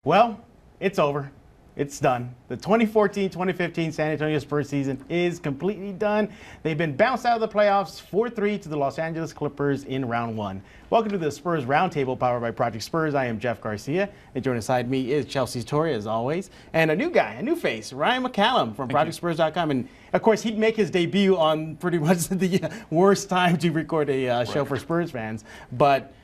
Well, it's over. It's done. The 2014-2015 San Antonio Spurs season is completely done. They've been bounced out of the playoffs 4-3 to the Los Angeles Clippers in round one. Welcome to the Spurs Roundtable powered by Project Spurs. I am Jeff Garcia, and joining beside me is Chelsea's Torres, as always, and a new guy, a new face, Ryan McCallum from ProjectSpurs.com. And of course, he'd make his debut on pretty much the worst time to record a show for Spurs fans. But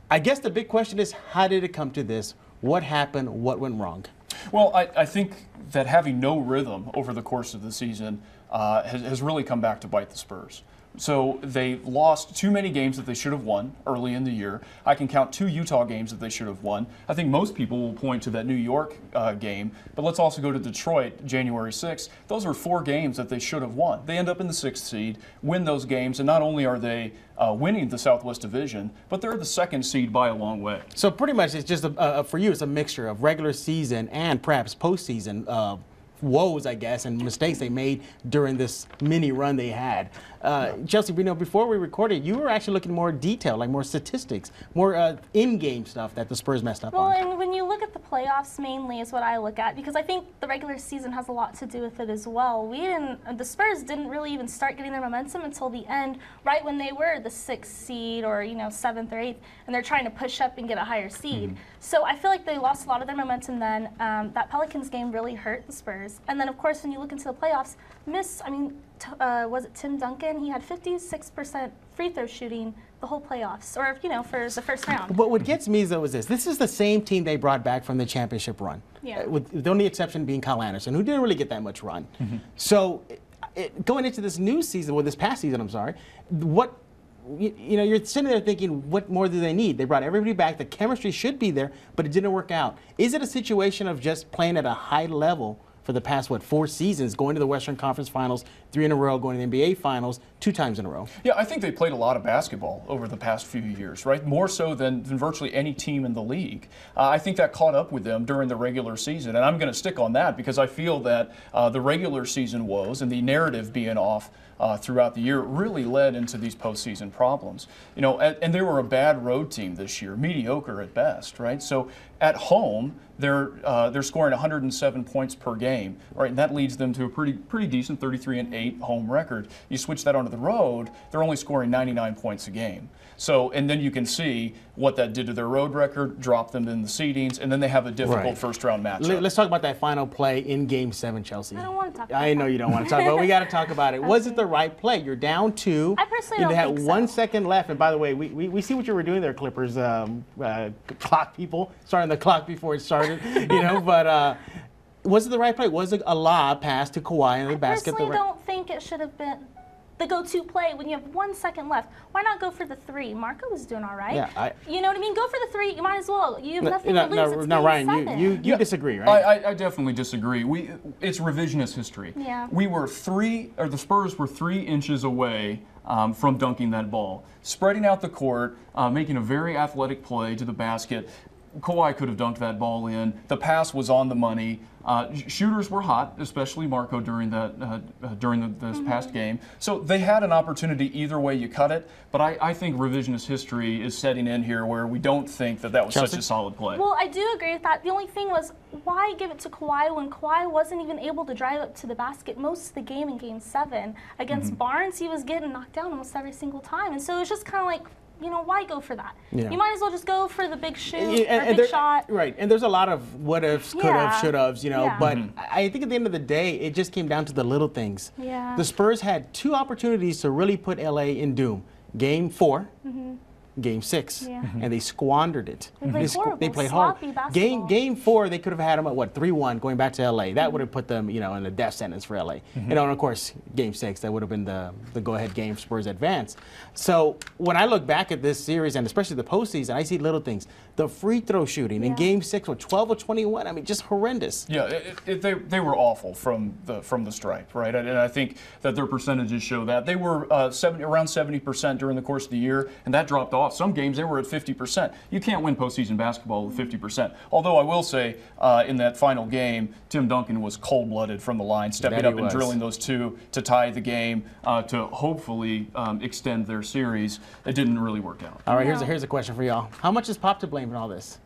I guess the big question is, how did it come to this? What happened? What went wrong? Well, I think that having no rhythm over the course of the season has really come back to bite the Spurs. So they lost too many games that they should have won early in the year. I can count 2 Utah games that they should have won. I think most people will point to that New York game, but let's also go to Detroit, January 6th. Those are 4 games that they should have won. They end up in the 6th seed, win those games, and not only are they winning the Southwest Division, but they're the 2nd seed by a long way. So pretty much it's just, for you, it's a mixture of regular season and perhaps postseason woes, I guess, and mistakes they made during this mini run they had. Chelsea, we know before we recorded, you were actually looking more detail, like more statistics, more in-game stuff that the Spurs messed up on. Well, and when you look at the playoffs mainly is what I look at, because I think the regular season has a lot to do with it as well. The Spurs didn't really even start getting their momentum until the end, right when they were the 6th seed or 7th or 8th, and they're trying to push up and get a higher seed. So I feel like they lost a lot of their momentum then. That Pelicans game really hurt the Spurs. And then, of course, when you look into the playoffs, was it Tim Duncan? He had 56% free throw shooting the whole playoffs, or for the first round. But what gets me, though, is this is the same team they brought back from the championship run. Yeah. With the only exception being Kyle Anderson, who didn't really get that much run. So going into this new season, well, this past season, I'm sorry, you're sitting there thinking, what more do they need? They brought everybody back. The chemistry should be there, but it didn't work out. Is it a situation of just playing at a high level for the past, 4 seasons, going to the Western Conference Finals 3 in a row, going to the NBA Finals 2 times in a row? Yeah, I think they played a lot of basketball over the past few years, right? More so than virtually any team in the league. I think that caught up with them during the regular season, and I'm going to stick on that because I feel that the regular season woes and the narrative being off throughout the year really led into these postseason problems. And they were a bad road team this year, mediocre at best, right? So at home, they're scoring 107 points per game, right? And that leads them to a pretty decent 33-8 home record. You switch that onto the road, they're only scoring 99 points a game. So, and then you can see what that did to their road record, dropped them in the seedings, and then they have a difficult first-round matchup. Let's talk about that final play in Game 7, Chelsea. I don't want to talk about I know you don't want to talk about it. We got to talk about it. Was it the right play? You're down 2. I personally don't think so. They had 1 second left. And by the way, we see what you were doing there, Clippers clock people, starting the clock before it started. But was it the right play? Was it a lob pass to Kawhi in the basket? I personally don't think it should have been the go-to play when you have 1 second left. Why not go for the 3? Marco was doing all right. Yeah, you know what I mean? Go for the 3. You might as well. You have nothing to lose. It's Ryan, 7. you disagree, right? I definitely disagree. It's revisionist history. Yeah. The Spurs were 3 inches away from dunking that ball, spreading out the court, making a very athletic play to the basket. Kawhi could have dunked that ball in. The pass was on the money. Shooters were hot, especially Marco during this past game. So they had an opportunity either way you cut it. But I think revisionist history is setting in here where we don't think that was Chelsea? such a solid play. Well, I do agree with that. The only thing was, why give it to Kawhi when Kawhi wasn't even able to drive up to the basket most of the game in Game 7? Against Barnes, he was getting knocked down almost every single time. And so it was just kind of like, why go for that? Yeah. You might as well just go for the big shoot or big shot. Right, and there's a lot of what-ifs, could-have, should-haves, but I think at the end of the day, it just came down to the little things. Yeah. The Spurs had 2 opportunities to really put LA in doom. Game 4, Game 6, and they squandered it. They played horrible. Game 4, they could have had them at 3-1 going back to LA. That would have put them, in a death sentence for LA. And of course, Game 6, that would have been the go-ahead game, Spurs advance. So when I look back at this series, and especially the postseason, I see little things. The free throw shooting in Game 6 with 12 or 21, I mean, just horrendous. Yeah, they were awful from the stripe, right? And I think that their percentages show that. They were around 70% during the course of the year, and that dropped off. Some games they were at 50%. You can't win postseason basketball with 50%. Although I will say, in that final game, Tim Duncan was cold-blooded from the line, stepping up and drilling those 2 to tie the game, to hopefully extend their series. It didn't really work out. All right, here's a question for y'all. How much is Pop to blame in all this?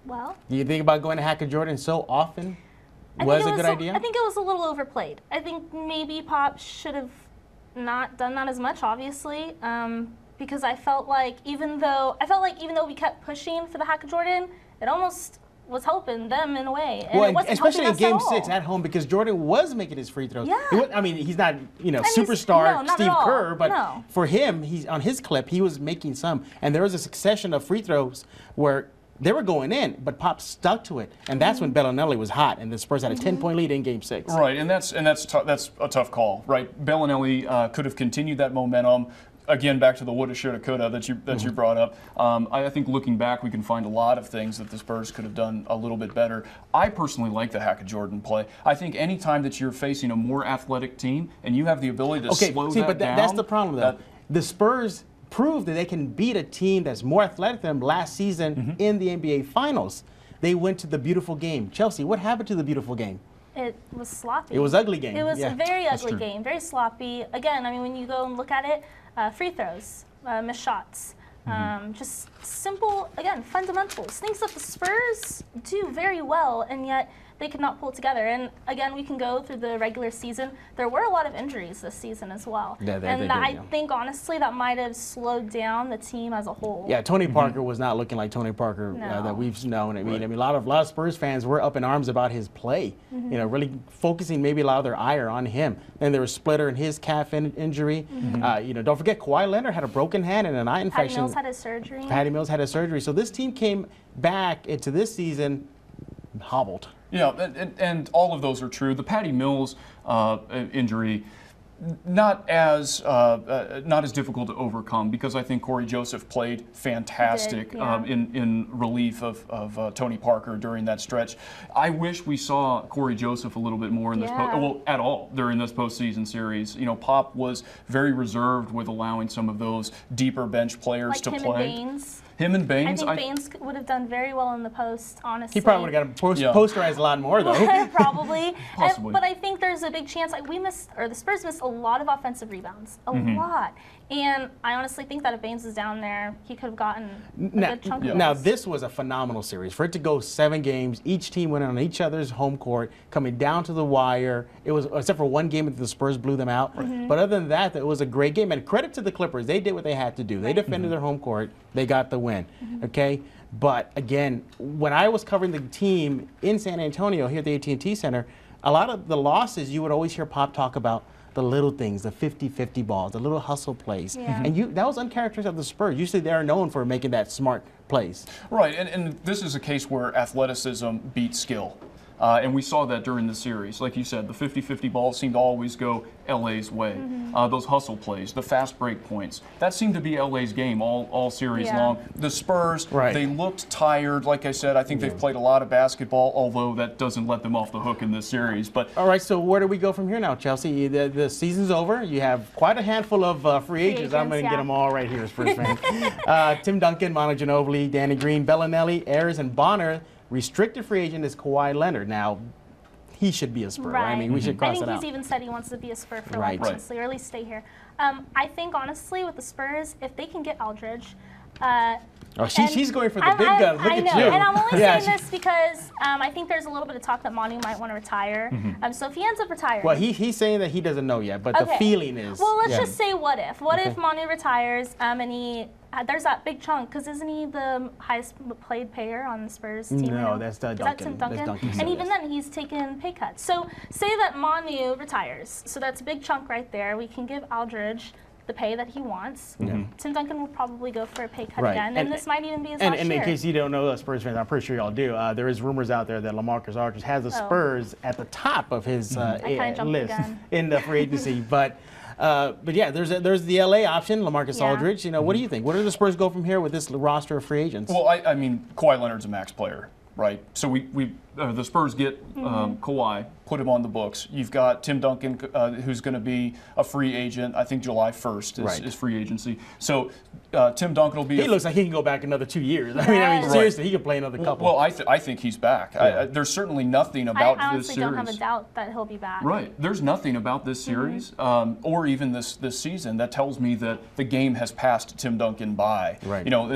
Well, Do you think about going to Hacker Jordan so often was a good idea? I think it was a little overplayed. I think maybe Pop should have not done that as much, obviously, because I felt like even though we kept pushing for the Hacker Jordan, it almost was helping them in a way. And Well, it wasn't especially in helping Game us at all. 6 at home, because Jordan was making his free throws. Yeah. I mean, he's not, he's- superstar no, not Steve at all. Kerr, but No. for him, he's on his clip, he was making some, and there was a succession of free throws where they were going in, but Pop stuck to it, and that's when Bellinelli was hot, and the Spurs had a 10-point lead in Game 6. Right, and that's a tough call, right? Bellinelli could have continued that momentum. Again, back to the woulda, shoulda, coulda that you brought up. I think looking back, we can find a lot of things that the Spurs could have done a little bit better. I personally like the Hacker Jordan play. I think any time that you're facing a more athletic team and you have the ability to slow that down. That's the problem, though. The Spurs proved that they can beat a team that's more athletic than them last season in the NBA Finals. They went to the beautiful game. Chelsea, what happened to the beautiful game? It was sloppy. It was ugly game. It was Yeah. a very ugly true. game, very sloppy. Again, I mean, when you go and look at it, free throws, missed shots, just simple, again, fundamentals, things that the Spurs do very well, and yet they could not pull it together. And again, we can go through the regular season. There were a lot of injuries this season as well. Yeah, they and did, I yeah. think, honestly, that might have slowed down the team as a whole. Yeah, Tony Parker was not looking like Tony Parker No. that we've known. I mean, a lot of Spurs fans were up in arms about his play. Really focusing maybe a lot of their ire on him. And there was Splitter and his calf injury. Don't forget Kawhi Leonard had a broken hand and an eye Patty infection. Mills had his surgery. Patty Mills had a surgery. So this team came back into this season hobbled. Yeah, and all of those are true. The Patty Mills injury, not as difficult to overcome because I think Corey Joseph played fantastic He did, yeah. in relief of Tony Parker during that stretch. I wish we saw Corey Joseph a little bit more in this Yeah. at all during this postseason series. Pop was very reserved with allowing some of those deeper bench players Like to him play. and Baines. Him and Baines, I think Baines would have done very well in the post, honestly. He probably would have got Yeah. posterized a lot more, though. Probably. Possibly. But I think there's a big chance, the Spurs missed a lot of offensive rebounds. A lot. And I honestly think that if Baines was down there, he could have gotten a good chunk of Now, those. this was a phenomenal series. For it to go 7 games, each team went on each other's home court, coming down to the wire. It was, except for one game that the Spurs blew them out. But other than that, it was a great game. And credit to the Clippers. They did what they had to do. They defended their home court. They got the win. Okay? But again, when I was covering the team in San Antonio here at the AT&T Center, a lot of the losses, you would always hear Pop talk about the little things, the 50-50 balls, the little hustle plays. Yeah. And that was uncharacteristic of the Spurs. Usually they are known for making that smart plays. Right, and this is a case where athleticism beats skill. And we saw that during the series. Like you said, the 50-50 balls seemed to always go LA's way. Those hustle plays, the fast break points, that seemed to be LA's game all series Yeah. long. The Spurs, Right. they looked tired. Like I said, I think they've played a lot of basketball, although that doesn't let them off the hook in this series. But All right, so where do we go from here now, Chelsea? The season's over. You have quite a handful of free agents. I'm going to agents, get yeah. them all right here as Spurs fans. Tim Duncan, Manu Ginobili, Danny Green, Bellinelli, Ayers, and Bonner. Restricted free agent is Kawhi Leonard. Now, he should be a Spur. Right? I mean, we should I cross think it out. he's even said he wants to be a Spur for Right. life, honestly, or at least stay here. I think, honestly, with the Spurs, if they can get Aldridge, She's going for the big gun. Look I at know, you. and I'm only Yeah, saying this because I think there's a little bit of talk that Manu might want to retire. So if he ends up retiring, Well, he's saying that he doesn't know yet, but the Okay. feeling is. well, let's yeah. just say what if? What Okay. if Manu retires and he there's that big chunk because isn't he the highest paid player on the Spurs team? No, now? that's Is that Duncan. Tim That's Duncan? Duncan, And yes. even then, he's taken pay cuts. So say that Manu retires, so that's a big chunk right there. We can give Aldridge the pay that he wants. Tim Duncan will probably go for a pay cut Right. again, and this might even be his And last in year. case you don't know, Spurs fans, I'm pretty sure y'all do. There is rumors out there that LaMarcus Aldridge has the Spurs at the top of his kinda jumped the list gun. in the free agency. But yeah, there's the LA option, LaMarcus Yeah. Aldridge. What do you think? Where do the Spurs go from here with this roster of free agents? well, I mean, Kawhi Leonard's a max player, right? So we the Spurs get Kawhi, put him on the books. You've got Tim Duncan, who's going to be a free agent. I think July 1st is free agency. So Tim Duncan will be. He looks like he can go back another 2 years. I mean, seriously, he can play another couple. Well, I think he's back. Yeah. There's certainly nothing about this series. I honestly don't have a doubt that he'll be back. Right. There's nothing about this series or even this season that tells me that the game has passed Tim Duncan by. Right. You know,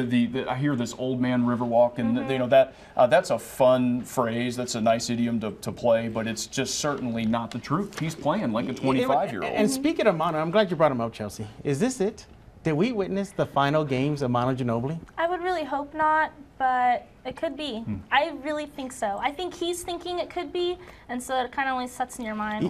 I hear this old man Riverwalk, and you know that's a fun phrase. That's a nice idiom to play, but it's just certainly not the truth. He's playing like a 25-year-old. And speaking of Manu, I'm glad you brought him up, Chelsea. Is this it? Did we witness the final games of Manu Ginobili? I would really hope not, but it could be. I really think so. I think he's thinking it could be, and so it kind of only sets in your mind.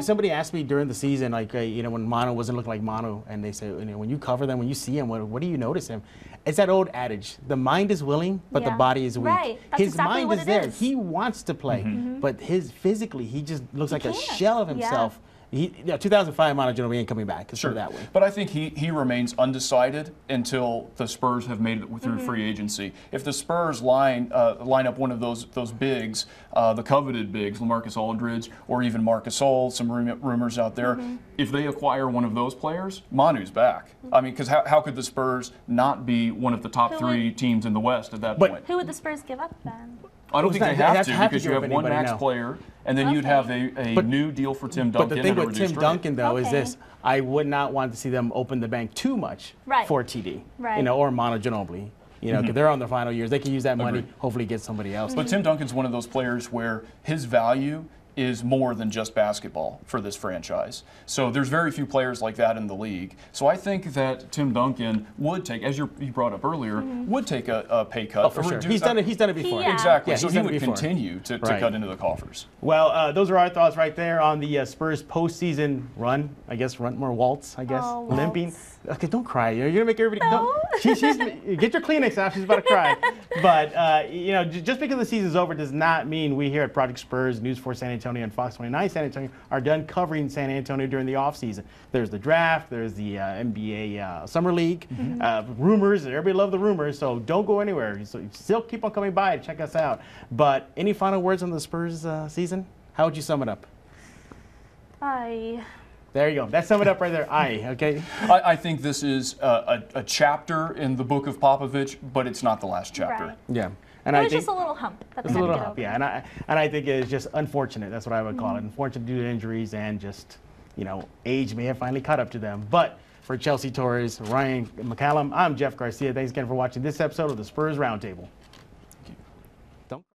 Somebody asked me during the season, like, you know, when Manu wasn't looking like Manu, and they say, you know, when you cover them, when you see him, what do you notice him? It's that old adage: the mind is willing, but the body is weak. Right. That's His exactly mind what is it there. is. He wants to play, but physically, he just looks like a shell of himself. 2005 Manu Ginobili ain't coming back. Let's put it that way. But I think he remains undecided until the Spurs have made it through free agency. If the Spurs line up one of those bigs, the coveted bigs, LaMarcus Aldridge or even Marcus Gasol, some rumors out there, if they acquire one of those players, Manu's back. I mean, because how could the Spurs not be one of the top three teams in the West at that point? Who would the Spurs give up then? I don't think they have to because you have one max player, and then you'd have a new deal for Tim Duncan. But the thing with Tim Duncan, though, is this: I would not want to see them open the bank too much for TD, you know, or Manu Ginobili. You know, because they're on their final years, they can use that money, hopefully get somebody else. But Tim Duncan's one of those players where his value is more than just basketball for this franchise. So there's very few players like that in the league. So I think that Tim Duncan would take, as you brought up earlier, would take a pay cut. Oh, for sure. He's done it before. Exactly. Yeah, so he would continue to cut into the coffers. Well, those are our thoughts right there on the Spurs postseason run. I guess run more waltz. I guess limping. Okay, don't cry. You're gonna make everybody. No. She's get your Kleenex out. She's about to cry. But you know, just because the season's over does not mean we here at Project Spurs, News 4 San Antonio, and Fox 29 San Antonio are done covering San Antonio during the offseason. There's the draft. There's the NBA Summer League. Rumors. Everybody loves the rumors. So don't go anywhere. So still keep on coming by to check us out. But any final words on the Spurs season? How would you sum it up? There you go. That sum it up right there. Okay. I think this is a chapter in the book of Popovich, but it's not the last chapter. Right. Yeah. And I think just a little hump. It's a little hump, yeah. And I think it's just unfortunate. That's what I would call it. Unfortunate due to injuries and just, you know, age may have finally caught up to them. But for Chelsea Torres, Ryan McCallum, I'm Jeff Garcia. Thanks again for watching this episode of the Spurs Roundtable.